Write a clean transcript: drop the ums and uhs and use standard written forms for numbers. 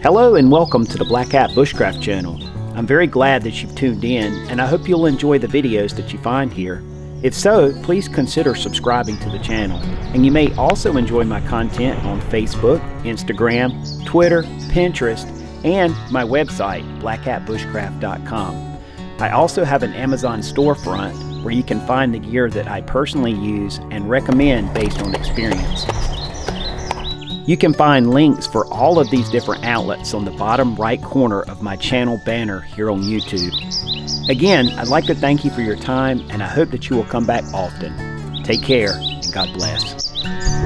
Hello and welcome to the Black Hat Bushcraft channel. I'm very glad that you've tuned in, and I hope you'll enjoy the videos that you find here. If so, please consider subscribing to the channel. And you may also enjoy my content on Facebook, Instagram, Twitter, Pinterest, and my website, blackhatbushcraft.com. I also have an Amazon storefront where you can find the gear that I personally use and recommend based on experience. You can find links for all of these different outlets on the bottom right corner of my channel banner here on YouTube. Again, I'd like to thank you for your time, and I hope that you will come back often. Take care, and God bless.